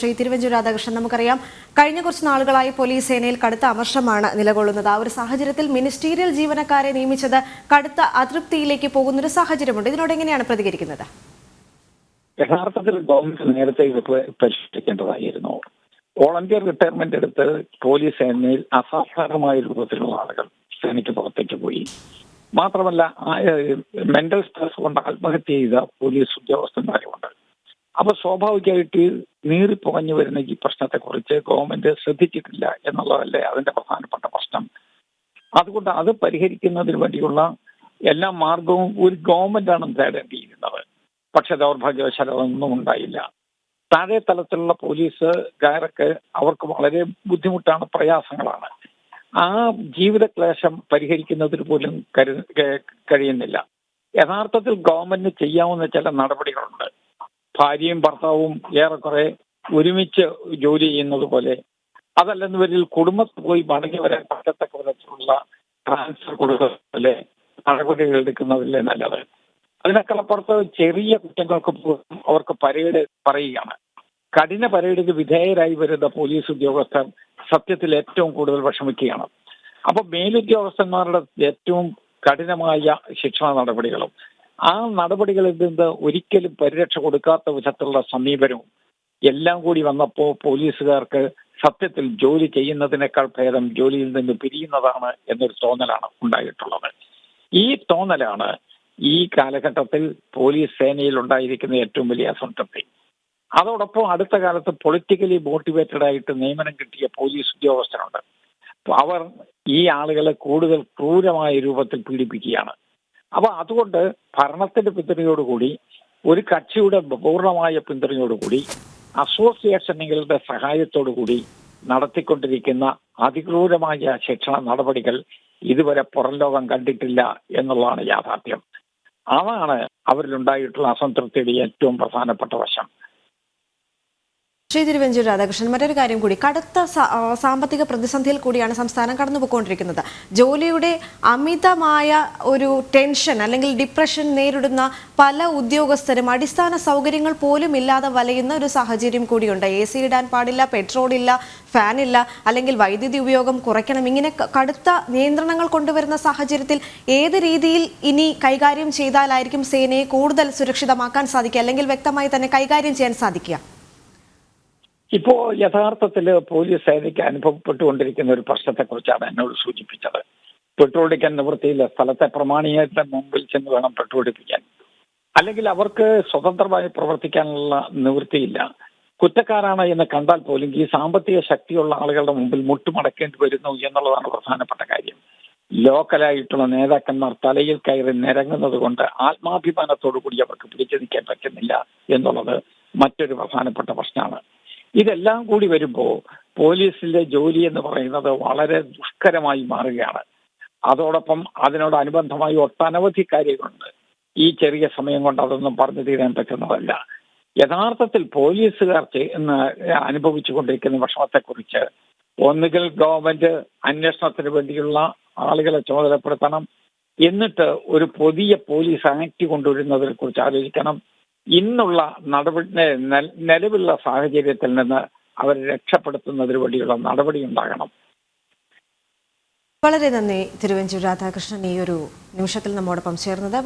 ശ്രീ തിരുവഞ്ചൂർ രാധാകൃഷ്ണൻ, നമുക്കറിയാം കഴിഞ്ഞ കുറച്ച് നാളുകളായി പോലീസ് സേനയിൽ കടുത്ത അമർഷമാണ് നിലകൊള്ളുന്നത്. ആ ഒരു സാഹചര്യത്തിൽ മിനിസ്റ്റീരിയൽ ജീവനക്കാരെ നിയമിച്ചത് കടുത്ത അതൃപ്തിയിലേക്ക് പോകുന്നൊരു സാഹചര്യമുണ്ട്. ഇതിനോട് എങ്ങനെയാണ് പ്രതികരിക്കുന്നത്? യഥാർത്ഥത്തിൽ ഗവൺമെന്റ് നേരത്തെ പരിഷ്കരിക്കേണ്ടതായിരുന്നു. വോളണ്ടിയർ റിട്ടയർമെന്റ് എടുത്ത് പോലീസ് സേനയിൽ അസാധാരണമായ രൂപത്തിലുള്ള ആളുകൾ സേനയ്ക്ക് പുറത്തേക്ക് പോയി. മാത്രമല്ല, മെന്റൽ സ്ട്രെസ് കൊണ്ട് ആത്മഹത്യ ചെയ്ത പോലീസ് ഉദ്യോഗസ്ഥന്മാരുമുണ്ട്. അപ്പൊ സ്വാഭാവികമായിട്ട് നീറിപ്പുകഞ്ഞു വരുന്ന ഈ പ്രശ്നത്തെക്കുറിച്ച് ഗവൺമെന്റ് ശ്രദ്ധിച്ചിട്ടില്ല എന്നുള്ളതല്ലേ അതിന്റെ പ്രധാനപ്പെട്ട പ്രശ്നം. അതുകൊണ്ട് അത് പരിഹരിക്കുന്നതിന് വേണ്ടിയുള്ള എല്ലാ മാർഗവും ഒരു ഗവൺമെന്റാണ് തേടേണ്ടിയിരുന്നത്. പക്ഷെ ദൗർഭാഗ്യവശാൽ അതൊന്നും ഉണ്ടായില്ല. താഴെ തലത്തിലുള്ള പോലീസുകാരൊക്കെ അവർക്ക് വളരെ ബുദ്ധിമുട്ടാണ്, പ്രയാസങ്ങളാണ്. ആ ജീവിതക്ലേശം പരിഹരിക്കുന്നതിന് പോലും കഴിയുന്നില്ല. യഥാർത്ഥത്തിൽ ഗവൺമെന്റിന് ചെയ്യാവുന്ന ചില നടപടികളുണ്ട്. ഭാര്യയും ഭർത്താവും ഏറെക്കുറെ ഒരുമിച്ച് ജോലി ചെയ്യുന്നത് പോലെ, അതല്ലെന്ന് വരിൽ കുടുംബത്തിൽ പോയി മടങ്ങി വരാൻ പറ്റത്തക്ക വിധത്തിലുള്ള ട്രാൻസ്ഫർ കൊടുക്കുന്നതല്ലേ നടപടികൾ എടുക്കുന്നതല്ലേ നല്ലത്. അതിനേക്കാളപ്പുറത്ത് ചെറിയ കുറ്റങ്ങൾക്ക് പോലും അവർക്ക് പരേഡ് പറയുകയാണ്. കഠിന പരേഡിന് വിധേയരായി വരുന്ന പോലീസ് ഉദ്യോഗസ്ഥർ സത്യത്തിൽ ഏറ്റവും കൂടുതൽ വിഷമിക്കുകയാണ്. അപ്പൊ മേലുദ്യോഗസ്ഥന്മാരുടെ ഏറ്റവും കഠിനമായ ശിക്ഷണ നടപടികളും ആ നടപടികളിൽ നിന്ന് ഒരിക്കലും പരിരക്ഷ കൊടുക്കാത്ത വിധത്തിലുള്ള സമീപനവും എല്ലാം കൂടി വന്നപ്പോൾ പോലീസുകാർക്ക് സത്യത്തിൽ ജോലി ചെയ്യുന്നതിനേക്കാൾ ഭേദം ജോലിയിൽ നിന്ന് പിരിയുന്നതാണ് എന്നൊരു തോന്നലാണ് ഉണ്ടായിട്ടുള്ളത്. ഈ തോന്നലാണ് ഈ കാലഘട്ടത്തിൽ പോലീസ് സേനയിൽ ഉണ്ടായിരിക്കുന്ന ഏറ്റവും വലിയ അസംതൃപ്തി. അതോടൊപ്പം അടുത്ത കാലത്ത് പൊളിറ്റിക്കലി മോട്ടിവേറ്റഡ് ആയിട്ട് നിയമനം കിട്ടിയ പോലീസ് ഉദ്യോഗസ്ഥരുണ്ട്. അവർ ഈ ആളുകളെ കൂടുതൽ ക്രൂരമായ രൂപത്തിൽ പീഡിപ്പിക്കുകയാണ്. അപ്പൊ അതുകൊണ്ട് ഭരണത്തിന്റെ പിന്തുണയോടുകൂടി, ഒരു കക്ഷിയുടെ പൂർണ്ണമായ പിന്തുണയോടുകൂടി, അസോസിയേഷനുകളുടെ സഹായത്തോടുകൂടി നടത്തിക്കൊണ്ടിരിക്കുന്ന അതിക്രൂരമായ ശിക്ഷണ നടപടികൾ ഇതുവരെ പുറം ലോകം കണ്ടിട്ടില്ല എന്നുള്ളതാണ് യാഥാർത്ഥ്യം. അതാണ് അവരിലുണ്ടായിട്ടുള്ള അസംതൃപ്തിയുടെ ഏറ്റവും പ്രധാനപ്പെട്ട വശം. ശ്രീ തിരുവഞ്ചൂർ രാധാകൃഷ്ണൻ, മറ്റൊരു കാര്യം കൂടി, കടുത്ത സാമ്പത്തിക പ്രതിസന്ധിയിൽ കൂടിയാണ് സംസ്ഥാനം കടന്നുപോയിക്കൊണ്ടിരിക്കുന്നത്. ജോലിയുടെ അമിതമായ ഒരു ടെൻഷൻ അല്ലെങ്കിൽ ഡിപ്രഷൻ നേരിടുന്ന പല ഉദ്യോഗസ്ഥരും അടിസ്ഥാന സൗകര്യങ്ങൾ പോലും ഇല്ലാതെ വലയുന്ന ഒരു സാഹചര്യം കൂടിയുണ്ട്. AC ഇടാൻ പാടില്ല, പെട്രോൾ ഇല്ല, ഫാൻ ഇല്ല, അല്ലെങ്കിൽ വൈദ്യുതി ഉപയോഗം കുറയ്ക്കണം. ഇങ്ങനെ കടുത്ത നിയന്ത്രണങ്ങൾ കൊണ്ടുവരുന്ന സാഹചര്യത്തിൽ ഏത് രീതിയിൽ ഇനി കൈകാര്യം ചെയ്താലായിരിക്കും സേനയെ കൂടുതൽ സുരക്ഷിതമാക്കാൻ സാധിക്കുക, അല്ലെങ്കിൽ വ്യക്തമായി തന്നെ കൈകാര്യം ചെയ്യാൻ സാധിക്കുക? ഇപ്പോ യഥാർത്ഥത്തിൽ പോലീസ് സേനയ്ക്ക് അനുഭവപ്പെട്ടുകൊണ്ടിരിക്കുന്ന ഒരു പ്രശ്നത്തെക്കുറിച്ചാണ് എന്നോട് സൂചിപ്പിച്ചത്. പെട്രോൾ അടിക്കാൻ നിവൃത്തിയില്ല. സ്ഥലത്തെ പ്രമാണിയുടെ മുമ്പിൽ ചെന്ന് വേണം പെട്രോൾ അടിപ്പിക്കാൻ. അല്ലെങ്കിൽ അവർക്ക് സ്വതന്ത്രമായി പ്രവർത്തിക്കാനുള്ള നിവൃത്തിയില്ല. കുറ്റക്കാരാണ് എന്ന് കണ്ടാൽ പോലും ഈ സാമ്പത്തിക ശക്തിയുള്ള ആളുകളുടെ മുമ്പിൽ മുട്ടുമടക്കേണ്ടി വരുന്നു എന്നുള്ളതാണ് പ്രധാനപ്പെട്ട കാര്യം. ലോക്കലായിട്ടുള്ള നേതാക്കന്മാർ തലയിൽ കയറി നിരങ്ങുന്നത് കൊണ്ട് ആത്മാഭിമാനത്തോടു കൂടി അവർക്ക് പിടിച്ചു നിൽക്കാൻ പറ്റുന്നില്ല എന്നുള്ളത് മറ്റൊരു പ്രധാനപ്പെട്ട പ്രശ്നമാണ്. ഇതെല്ലാം കൂടി വരുമ്പോൾ പോലീസിലെ ജോലി എന്ന് പറയുന്നത് വളരെ ദുഷ്കരമായി മാറുകയാണ്. അതോടൊപ്പം അതിനോടനുബന്ധമായി ഒട്ടനവധി കാര്യങ്ങളുണ്ട്. ഈ ചെറിയ സമയം കൊണ്ട് അതൊന്നും പറഞ്ഞു തീരാൻ പറ്റുന്നതല്ല. യഥാർത്ഥത്തിൽ പോലീസുകാർ അനുഭവിച്ചുകൊണ്ടിരിക്കുന്ന വിഷമത്തെക്കുറിച്ച് ഒന്നുകിൽ ഗവൺമെന്റ് അന്വേഷണത്തിന് വേണ്ടിയുള്ള ആളുകളെ ചുമതലപ്പെടുത്തണം, എന്നിട്ട് ഒരു പുതിയ പോലീസ് ആക്ട് കൊണ്ടുവരുന്നതിനെ കുറിച്ച് ആലോചിക്കണം. ഇന്നുള്ള നിലവിലുള്ള സാഹചര്യത്തിൽ നിന്ന് അവരെ രക്ഷപ്പെടുത്തുന്നതിന് വേണ്ടിയുള്ള നടപടി ഉണ്ടാകണം. വളരെ നന്ദി തിരുവഞ്ചൂർ രാധാകൃഷ്ണൻ, ഈ ഒരു നിമിഷത്തിൽ നമ്മോടൊപ്പം ചേർന്നത്.